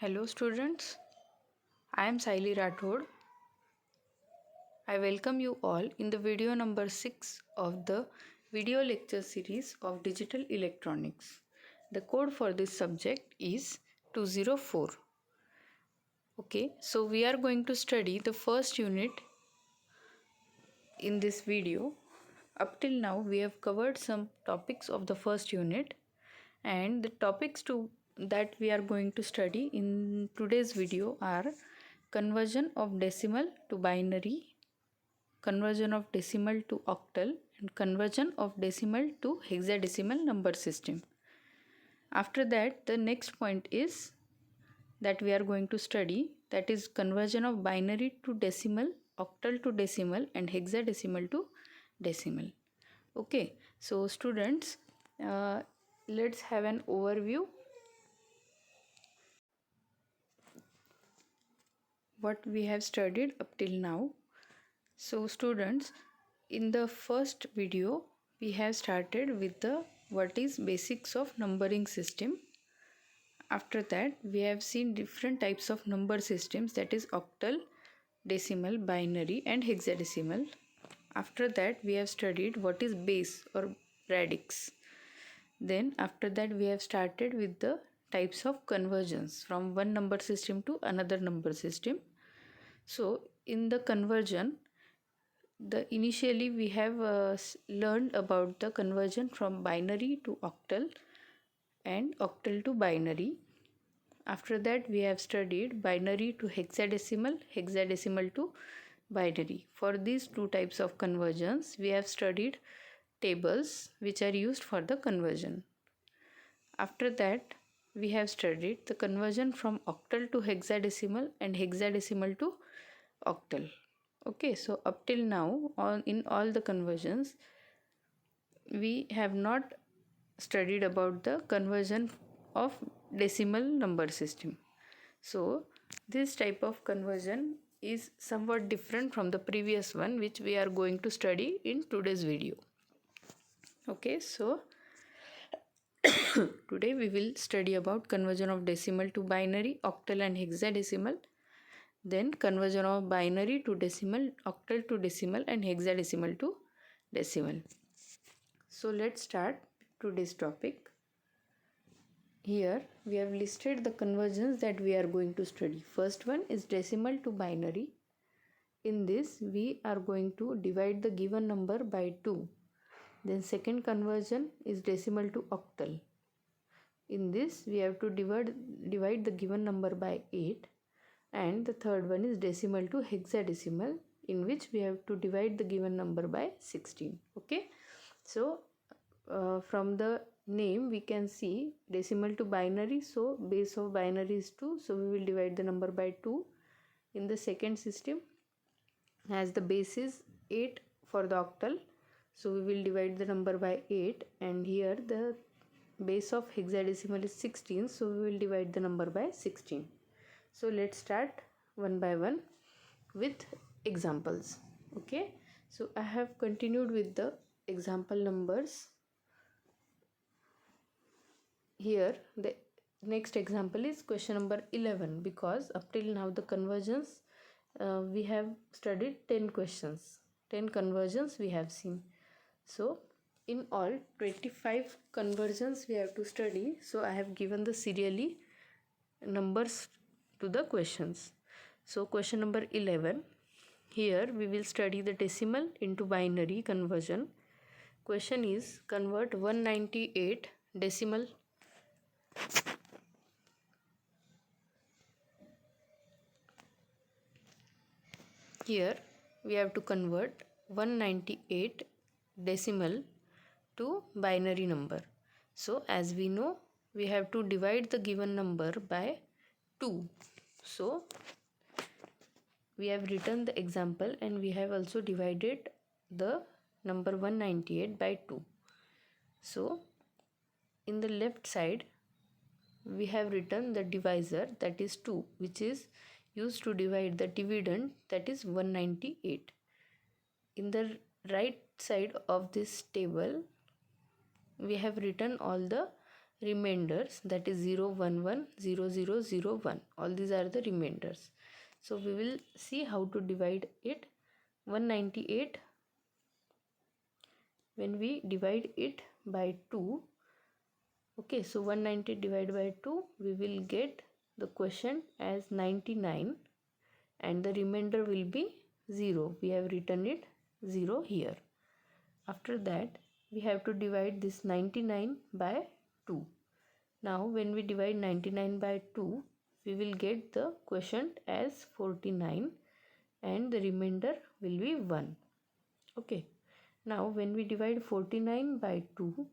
Hello students, I am Saili Rathod. I welcome you all in the video number 6 of the video lecture series of digital electronics. The code for this subject is 204. Okay, so we are going to study the first unit in this video. Up till now we have covered some topics of the first unit, and the topics that we are going to study in today's video are conversion of decimal to binary, conversion of decimal to octal, and conversion of decimal to hexadecimal number system. After that, the next point is that we are going to study, that is conversion of binary to decimal, octal to decimal, and hexadecimal to decimal. Okay, so students, let's have an overview what we have studied up till now. So students, in the first video we have started with the what is basics of numbering system. After that we have seen different types of number systems, that is octal, decimal, binary and hexadecimal. After that we have studied what is base or radix. Then after that we have started with the types of conversions from one number system to another number system. So in the conversion, initially we have learned about the conversion from binary to octal and octal to binary. After that we have studied binary to hexadecimal, hexadecimal to binary. For these two types of conversions we have studied tables which are used for the conversion. After that we have studied the conversion from octal to hexadecimal and hexadecimal to octal. Okay, so up till now in all the conversions we have not studied about the conversion of decimal number system. So this type of conversion is somewhat different from the previous one which we are going to study in today's video. Okay, so today we will study about conversion of decimal to binary, octal and hexadecimal. Then conversion of binary to decimal, octal to decimal and hexadecimal to decimal. So let's start today's topic. Here we have listed the conversions that we are going to study. First one is decimal to binary. In this we are going to divide the given number by 2. Then second conversion is decimal to octal. In this we have to divide the given number by 8. And the third one is decimal to hexadecimal, in which we have to divide the given number by 16. Okay, so from the name we can see decimal to binary, so base of binary is 2, so we will divide the number by 2. In the second system, as the base is 8 for the octal, so we will divide the number by 8, and here the base of hexadecimal is 16, so we will divide the number by 16. So let's start one by one with examples. Okay, so I have continued with the example numbers. Here the next example is question number 11, because up till now the conversions we have studied 10 questions, 10 conversions we have seen. So in all 25 conversions we have to study, so I have given the serially numbers to the questions. So question number 11, here we will study the decimal into binary conversion. Question is convert 198 decimal here we have to convert 198 decimal to binary number. So as we know, we have to divide the given number by 2. So we have written the example and we have also divided the number 198 by 2. So in the left side we have written the divisor, that is 2, which is used to divide the dividend, that is 198. In the right side of this table we have written all the remainders, that is 0, 1, 1, 0, 0, 0, 1. All these are the remainders. So we will see how to divide it. 198, when we divide it by 2, okay, so 190 divided by 2, we will get the quotient as 99 and the remainder will be 0. We have written it 0 here. After that, we have to divide this 99 by 2. Now, when we divide 99 by 2, we will get the quotient as 49 and the remainder will be 1. Okay. Now, when we divide 49 by 2,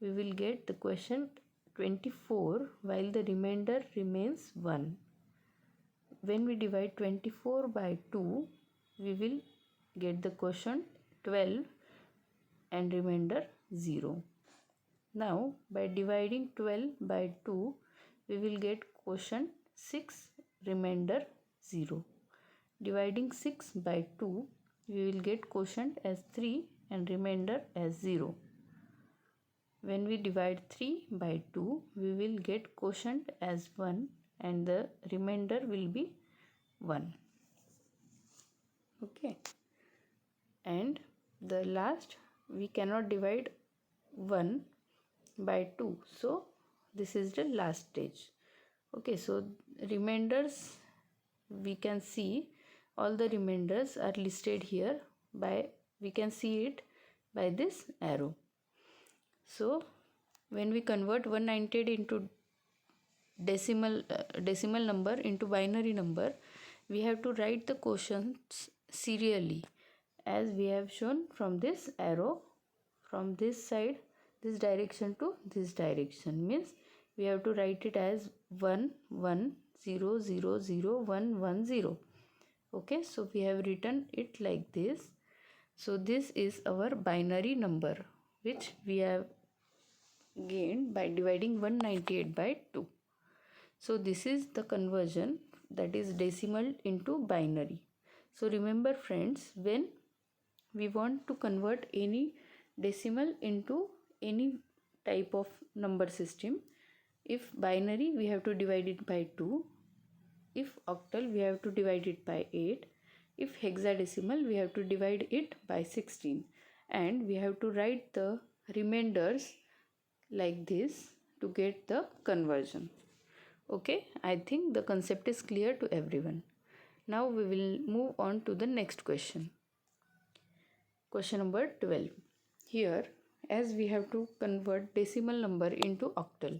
we will get the quotient 24 while the remainder remains 1. When we divide 24 by 2, we will get the quotient 12 and remainder 0. Now, by dividing 12 by 2, we will get quotient 6, remainder 0. Dividing 6 by 2, we will get quotient as 3 and remainder as 0. When we divide 3 by 2, we will get quotient as 1 and the remainder will be 1. Okay. And the last, we cannot divide 1 by 2. So this is the last stage. Okay, so remainders, we can see all the remainders are listed here by, we can see it by this arrow. So when we convert 198 into decimal number into binary number, we have to write the quotients serially as we have shown from this arrow, from this side, this direction to this direction, means we have to write it as 1 1 0 0 0 1 1 0. Okay, so we have written it like this. So this is our binary number which we have gained by dividing 198 by 2. So this is the conversion, that is decimal into binary. So remember friends, when we want to convert any decimal into any type of number system, if binary we have to divide it by 2, if octal we have to divide it by 8, if hexadecimal we have to divide it by 16, and we have to write the remainders like this to get the conversion. Okay, I think the concept is clear to everyone. Now we will move on to the next question. Question number 12. Here, as we have to convert decimal number into octal,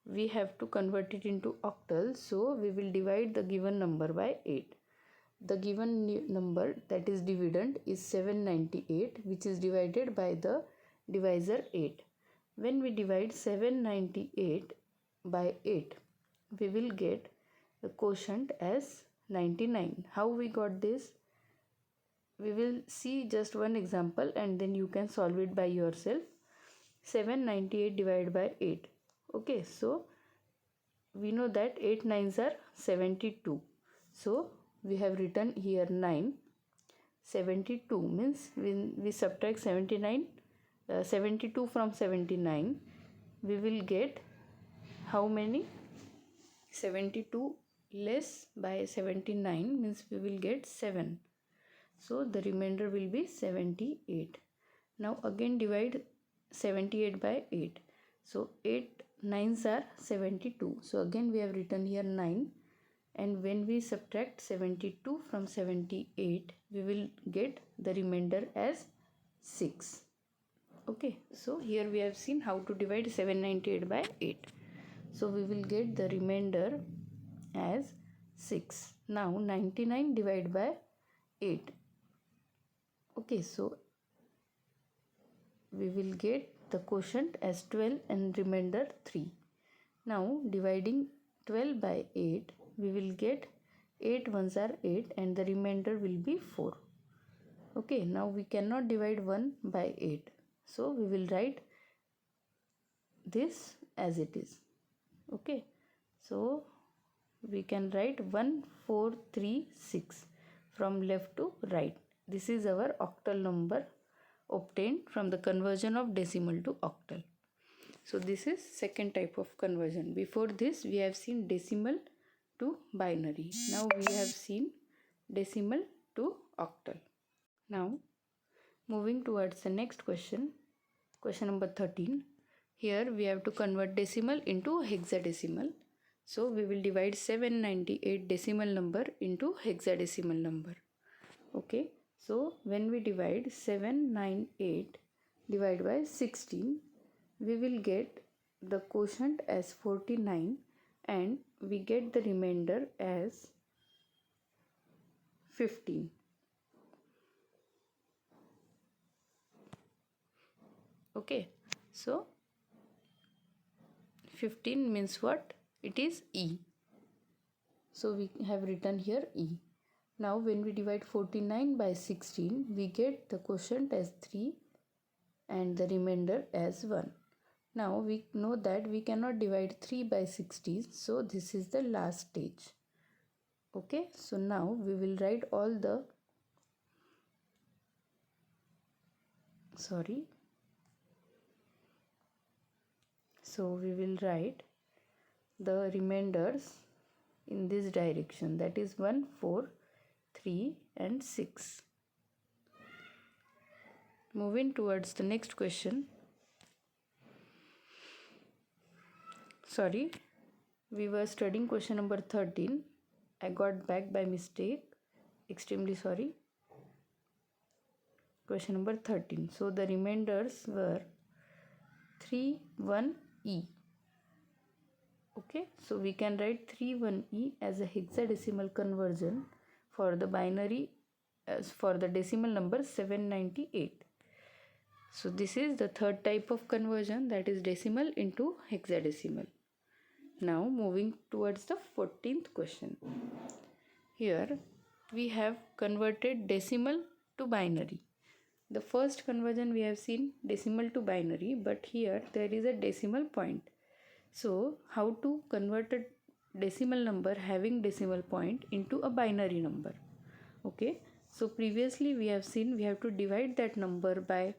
we have to convert it into octal, so we will divide the given number by 8. The given number, that is dividend, is 798, which is divided by the divisor 8. When we divide 798 by 8, we will get the quotient as 99. How we got this? We will see just one example and then you can solve it by yourself. 798 divided by 8. Okay, so we know that 8 nines are 72. So we have written here 9. 72 means when we subtract 72 from 79, we will get how many? 72 less by 79 means we will get 7. So the remainder will be 78. Now again divide 78 by 8. So 8 nines are 72. So again we have written here 9. And when we subtract 72 from 78, we will get the remainder as 6. Okay, so here we have seen how to divide 798 by 8. So we will get the remainder as 6. Now 99 divided by 8. Okay, so we will get the quotient as 12 and remainder 3. Now dividing 12 by 8, we will get 8 ones are 8 and the remainder will be 4. Okay, now we cannot divide 1 by 8. So we will write this as it is. Okay, so we can write 1 4 3 6 from left to right. This is our octal number obtained from the conversion of decimal to octal. So this is second type of conversion. Before this we have seen decimal to binary. Now we have seen decimal to octal. Now moving towards the next question, question number 13. Here we have to convert decimal into hexadecimal. So we will divide 798 decimal number into hexadecimal number. Okay, so when we divide 798 divided by 16, we will get the quotient as 49 and we get the remainder as 15. Okay, so 15 means what? It is E. So we have written here E. Now when we divide 49 by 16, we get the quotient as 3 and the remainder as 1. Now we know that we cannot divide 3 by 16, so this is the last stage. Okay, so now we will write all the so we will write the remainders in this direction, that is 1, 4, 3 and 6. Moving towards the next question. We were studying question number 13. I got back by mistake. Extremely sorry. Question number 13. So the remainders were 3, 1, E. Okay, so we can write 3, 1, E as a hexadecimal conversion for the binary, as for the decimal number 798. So this is the third type of conversion, that is decimal into hexadecimal. Now moving towards the 14th question. Here we have converted decimal to binary. The first conversion we have seen decimal to binary, but here there is a decimal point. So how to convert a decimal number having decimal point into a binary number? Okay, so previously we have seen we have to divide that number by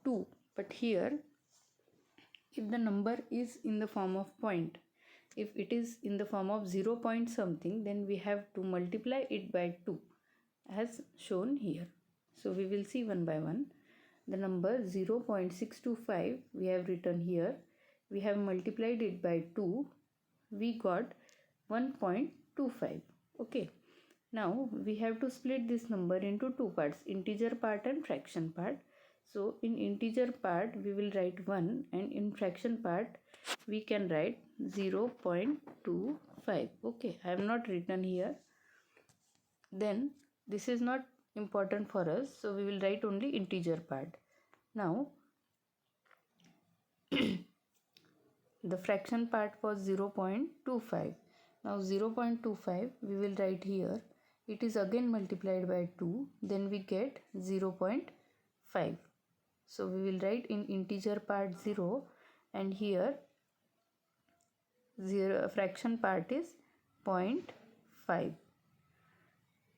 2, but here if the number is in the form of point, if it is in the form of 0 point something, then we have to multiply it by 2 as shown here. So we will see one by one. The number 0.625 we have written here. We have multiplied it by 2. We got 1.25. Okay. Now we have to split this number into two parts, integer part and fraction part. So in integer part we will write 1 and in fraction part we can write 0.25. Okay, I have not written here. Then this is not important for us, so we will write only integer part. Now the fraction part was 0.25. Now 0.25 we will write here. It is again multiplied by 2, then we get 0.5. So we will write in integer part 0 and here fraction part is 0.5.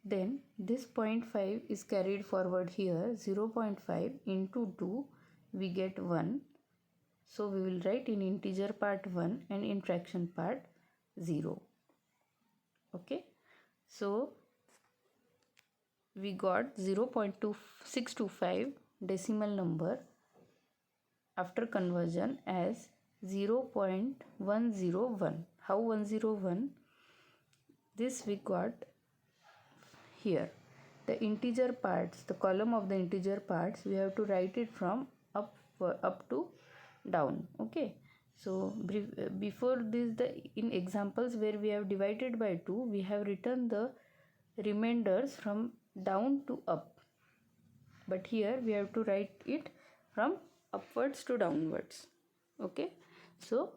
Then this 0.5 is carried forward here. 0.5 into 2 we get 1. So we will write in integer part 1 and in fraction part 0. Okay, so we got 0.2625 decimal number after conversion as 0.101. How 101? This we got here. The integer parts, the column of the integer parts, we have to write it from up to down. Okay, so before this, in examples where we have divided by 2, we have written the remainders from down to up, but here we have to write it from upwards to downwards. Okay, so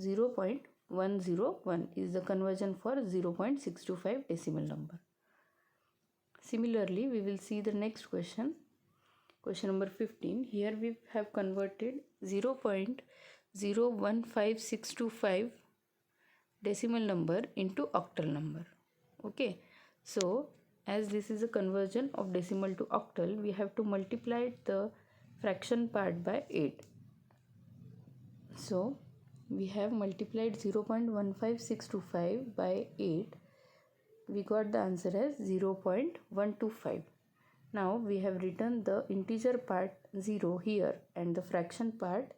0.101 is the conversion for 0.625 decimal number. Similarly, we will see the next question, question number 15. Here we have converted 0.015625 decimal number into octal number. Okay, so as this is a conversion of decimal to octal, we have to multiply the fraction part by 8. So we have multiplied 0.15625 by 8. We got the answer as 0.125. Now we have written the integer part 0 here and the fraction part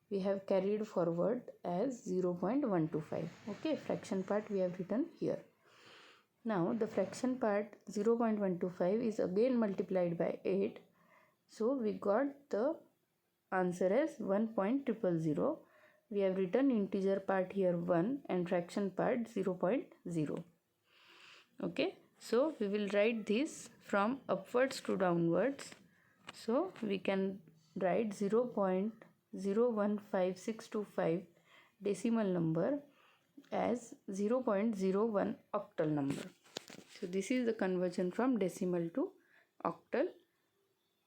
we have carried forward as 0.125. Okay, fraction part we have written here. Now the fraction part 0.125 is again multiplied by 8. So we got the answer as 1.000. We have written integer part here 1 and fraction part 0.0. Okay, so we will write this from upwards to downwards. So we can write 0.015625 decimal number as 0.01 octal number. So this is the conversion from decimal to octal,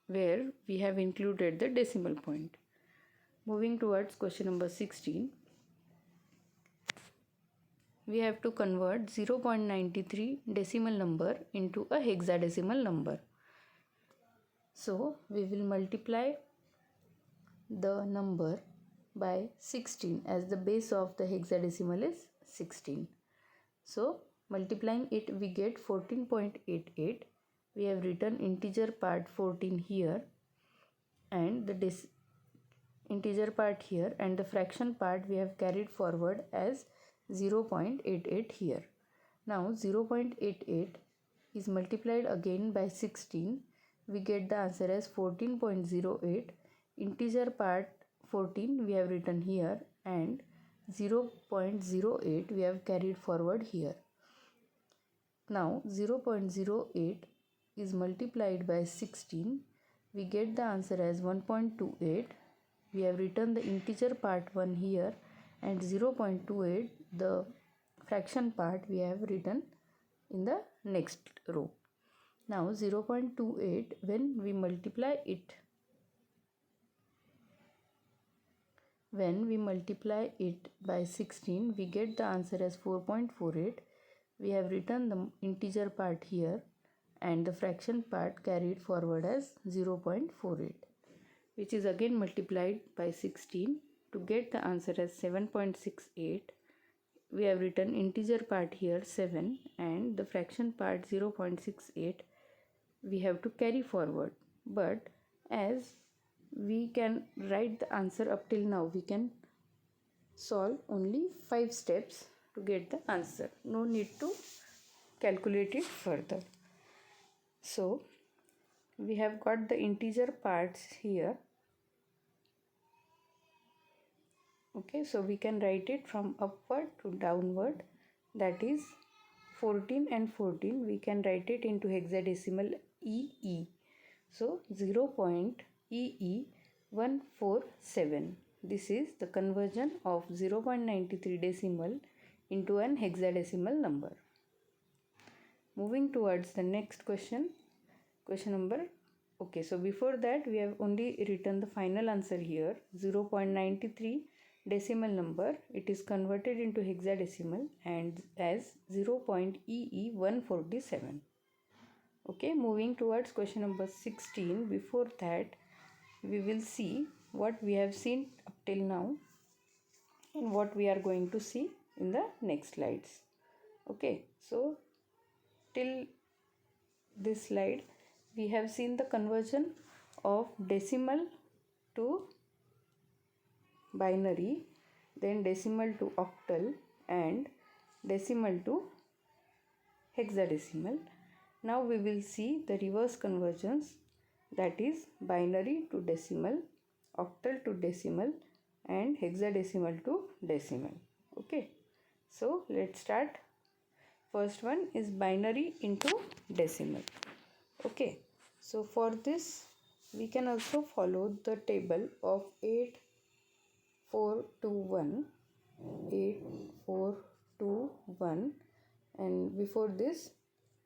where we have included the decimal point. Moving towards question number 16. We have to convert 0.93 decimal number into a hexadecimal number. So we will multiply the number by 16 as the base of the hexadecimal is 16. So multiplying it we get 14.88. We have written integer part 14 here and the integer part here, and the fraction part we have carried forward as 0.88 here. Now 0.88 is multiplied again by 16. We get the answer as 14.08. Integer part 14 we have written here and 0.08 we have carried forward here. Now 0.08 is multiplied by 16. We get the answer as 1.28. We have written the integer part 1 here and 0.28 the fraction part we have written in the next row. Now 0.28 when we multiply it by 16 we get the answer as 4.48. We have written the integer part here and the fraction part carried forward as 0.48, which is again multiplied by 16 to get the answer as 7.68. We have written integer part here 7 and the fraction part 0.68 we have to carry forward, but as we can write the answer up till now, we can solve only 5 steps to get the answer. No need to calculate it further. So we have got the integer parts here. Okay, so we can write it from upward to downward, that is 14 and 14 we can write it into hexadecimal EE. So 0.EE147. This is the conversion of 0.93 decimal into an hexadecimal number. Moving towards the next question number. Okay, so before that we have only written the final answer here, 0.93 decimal number. It is converted into hexadecimal and as 0.EE147. Okay, moving towards question number 16. Before that we will see what we have seen up till now and what we are going to see in the next slides. Okay, so till this slide we have seen the conversion of decimal to binary, then decimal to octal and decimal to hexadecimal. Now we will see the reverse conversions, that is binary to decimal, octal to decimal and hexadecimal to decimal. Okay, so let's start. First one is binary into decimal. Okay, so for this we can also follow the table of 8421, 8421, and before this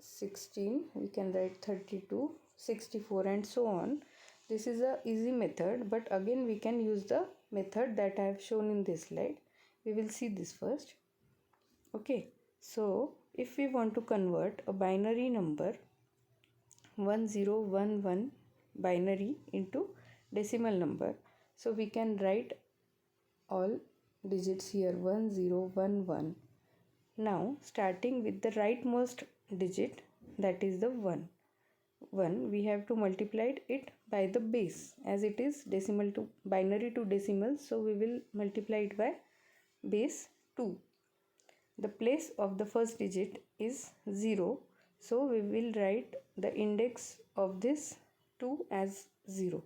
16 we can write 32, 64 and so on. This is a easy method, but again we can use the method that I have shown in this slide. We will see this first. Okay, so if we want to convert a binary number 1011 binary into decimal number, so we can write all digits here 1 0 1 1. Now starting with the rightmost digit, that is the 1. 1 we have to multiply it by the base, as it is decimal to binary to decimal, so we will multiply it by base 2. The place of the first digit is 0, so we will write the index of this 2 as 0.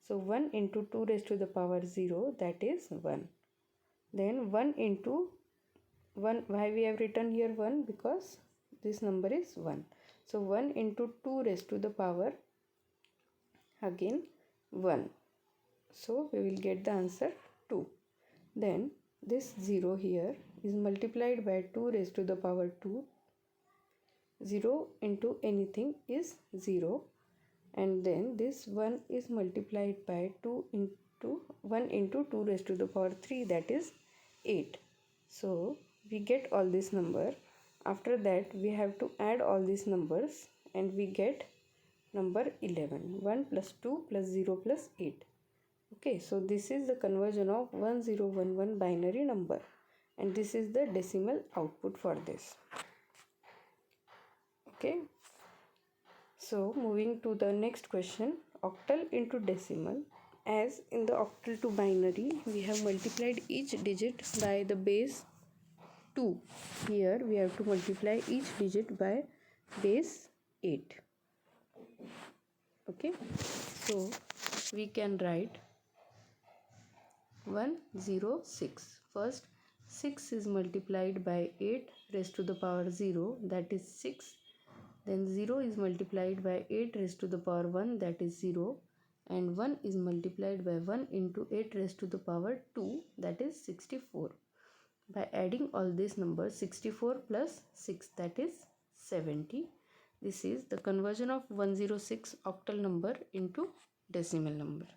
So 1 into 2 raised to the power 0, that is 1. Then 1 into 1, why we have written here 1? Because this number is 1. So 1 into 2 raised to the power again 1. So we will get the answer 2. Then this 0 here is multiplied by 2 raised to the power 2. 0 into anything is 0, and then this 1 is multiplied by 2 into 1 into 2 raised to the power 3, that is 8. So we get all this number. After that we have to add all these numbers and we get number 11. 1 plus 2 plus 0 plus 8. Okay, so this is the conversion of 1011 binary number, and this is the decimal output for this. Okay, so moving to the next question, octal into decimal. As in the octal to binary, we have multiplied each digit by the base 2. Here we have to multiply each digit by base 8. Okay, so we can write 106. First 6 is multiplied by 8 raised to the power 0, that is 6. Then 0 is multiplied by 8 raised to the power 1, that is 0. And 1 is multiplied by 1 into 8 raised to the power 2, that is 64. By adding all these numbers, 64 plus 6, that is 70. This is the conversion of 106 octal number into decimal number.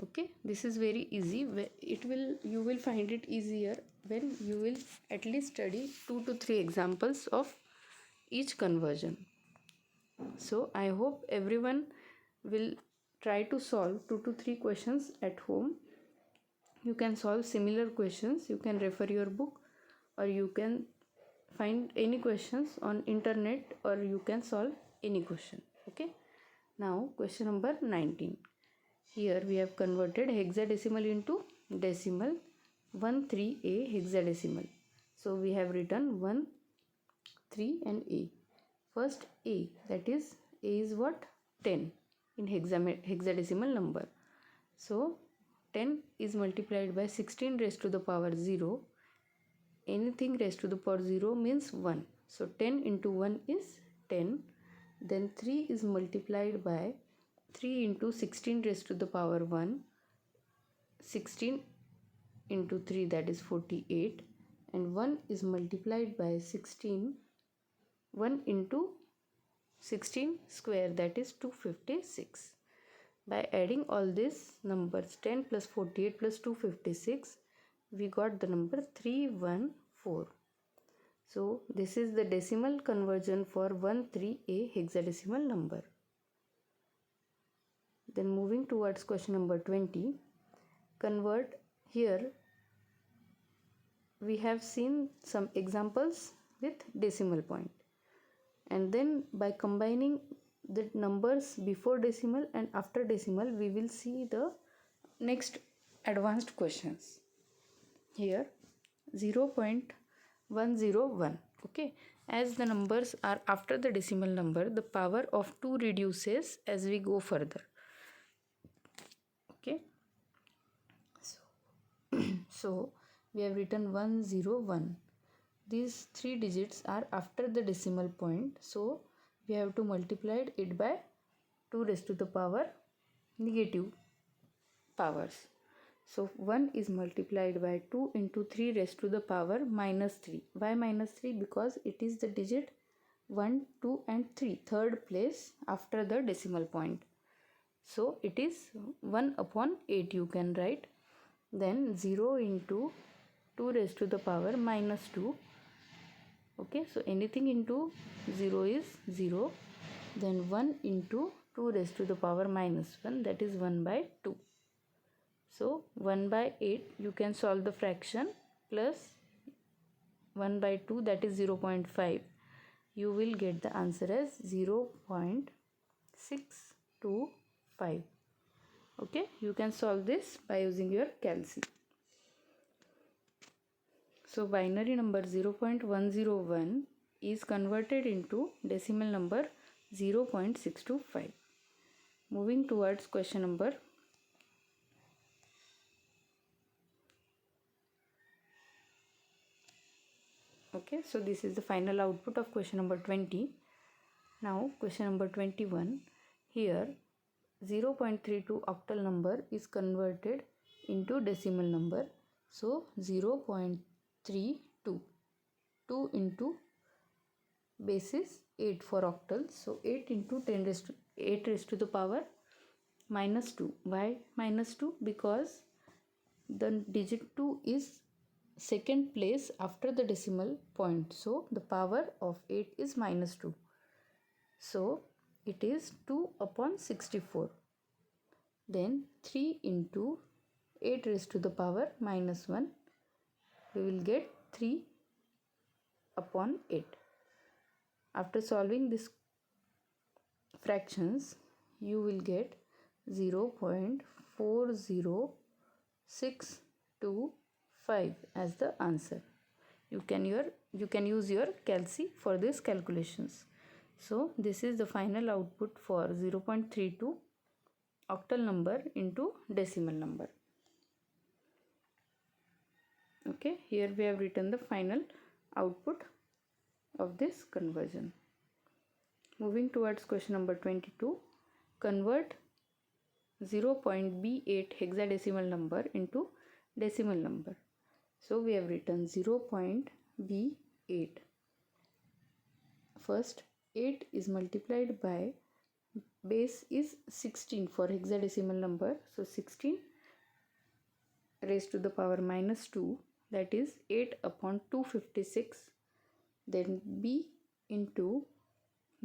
Okay, this is very easy. You will find it easier when you will at least study 2 to 3 examples of each conversion. So I hope everyone will try to solve 2 to 3 questions at home. You can solve similar questions. You can refer your book, or you can find any questions on internet, or you can solve any question. Okay, now question number 19. Here we have converted hexadecimal into decimal. 13A hexadecimal. So we have written 1, 3 and A. First A, that is A is what? 10 in hexadecimal number. So 10 is multiplied by 16 raised to the power 0. Anything raised to the power 0 means 1. So 10 into 1 is 10. Then 3 is multiplied by 3 into 16 raised to the power 1. 16 into 3, that is 48. And 1 is multiplied by 16. 1 into 16 square, that is 256. By adding all these numbers, 10 plus 48 plus 256, we got the number 314. So this is the decimal conversion for 13A hexadecimal number. Then moving towards question number 20, convert. Here we have seen some examples with decimal point, and then by combining the numbers before decimal and after decimal, we will see the next advanced questions. Here 0.101. Okay, as the numbers are after the decimal number, the power of 2 reduces as we go further. Okay, so we have written 101. These 3 digits are after the decimal point, so we have to multiply it by 2 raised to the power negative powers. So 1 is multiplied by 2 into 3 raised to the power minus 3. Why minus 3? Because it is the digit 1, 2 and 3, third place after the decimal point. So it is 1 upon 8 you can write. Then 0 into 2 raised to the power minus 2. Okay, so anything into 0 is 0. Then 1 into 2 raised to the power minus 1, that is 1 by 2. So 1 by 8 you can solve the fraction plus 1 by 2, that is 0.5. You will get the answer as 0.625. Okay, you can solve this by using your calci. So binary number 0.101 is converted into decimal number 0.625. Moving towards question number 20. So this is the final output of question number 20. Now question number 21. Here 0.32 octal number is converted into decimal number. So 0.32, 2 into basis 8 for octal. So 8 into 10 raised to 8 raised to the power minus 2. Why minus 2? Because the digit 2 is second place after the decimal point. So the power of 8 is minus 2. So it is 2 upon 64. Then 3 into 8 raised to the power minus 1. We will get 3 upon 8. After solving these fractions, you will get 0.40625 as the answer. You can use your calci for these calculations. So this is the final output for 0.32 octal number into decimal number. Okay, here we have written the final output of this conversion. Moving towards question number 22. Convert 0.B8 hexadecimal number into decimal number. So we have written 0.B8. First 8 is multiplied by base is 16 for hexadecimal number. So 16 raised to the power minus 2, that is 8 upon 256. Then B into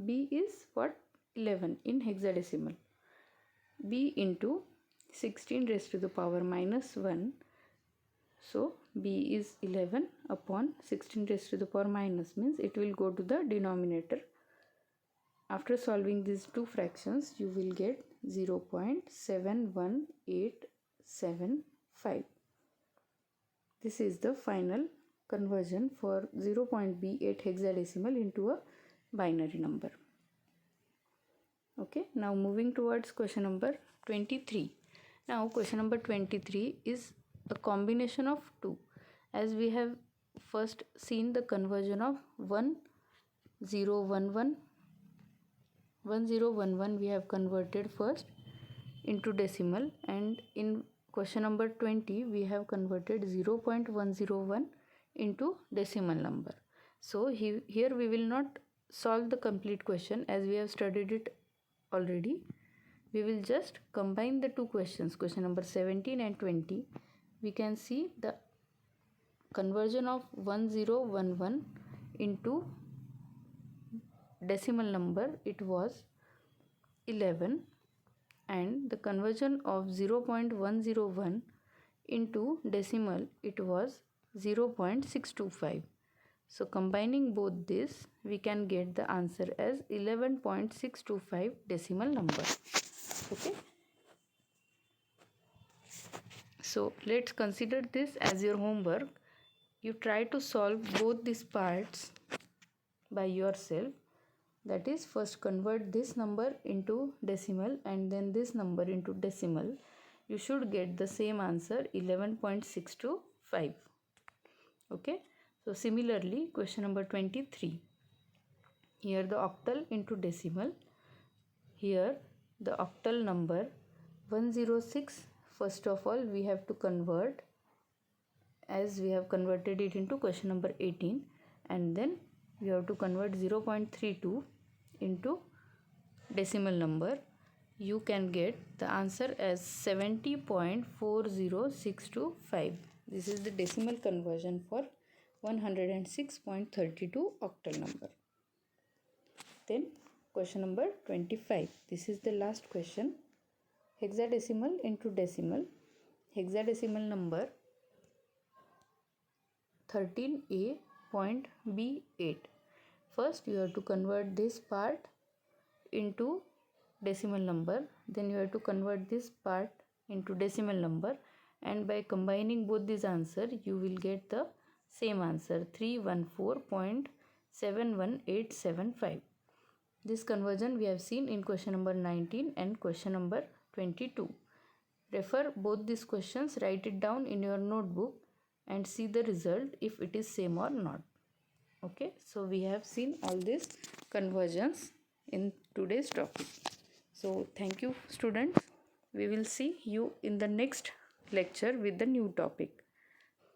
B is what? 11 in hexadecimal. B into 16 raised to the power minus 1. So B is 11 upon 16 raised to the power minus, means it will go to the denominator. After solving these two fractions, you will get 0.71875. This is the final conversion for 0.B8 hexadecimal into a binary number. Okay, now moving towards question number 23. Now question number 23 is a combination of two. As we have first seen the conversion of 1011, we have converted first into decimal, and in question number 20 we have converted 0.101 into decimal number. So here we will not solve the complete question as we have studied it already. We will just combine the two questions, question number 17 and 20. We can see the conversion of 1011 into decimal number, it was 11, and the conversion of 0.101 into decimal, it was 0.625. So combining both this, we can get the answer as 11.625 decimal number. Okay. So let's consider this as your homework. You try to solve both these parts by yourself. That is, first convert this number into decimal and then this number into decimal. You should get the same answer, 11.625. Okay. So similarly, question number 23. Here the octal into decimal. Here the octal number 106. First of all, we have to convert, as we have converted it into question number 18, and then we have to convert 0.32 into decimal number. You can get the answer as 70.40625. This is the decimal conversion for 106.32 octal number. Then question number 25. This is the last question. Hexadecimal into decimal. hexadecimal number 13a.b8. First you have to convert this part into decimal number, then you have to convert this part into decimal number, and by combining both these answer you will get the same answer, 314.71875. This conversion we have seen in question number 19 and question number 22. Refer both these questions, write it down in your notebook and see the result if it is same or not. Okay, so we have seen all these conversions in today's topic. So thank you students. We will see you in the next lecture with the new topic.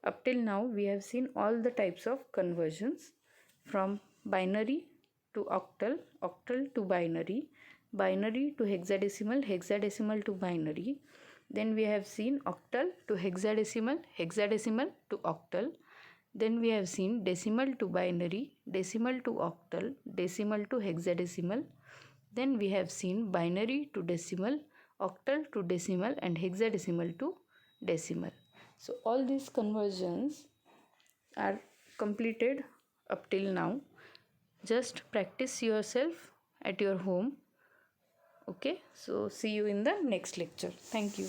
Up till now we have seen all the types of conversions, from binary to octal, octal to binary, binary to hexadecimal, hexadecimal to binary. Then we have seen octal to hexadecimal, hexadecimal to octal. Then we have seen decimal to binary, decimal to octal, decimal to hexadecimal. Then we have seen binary to decimal, octal to decimal, and hexadecimal to decimal. So all these conversions are completed up till now. Just practice yourself at your home. Okay, so see you in the next lecture. Thank you.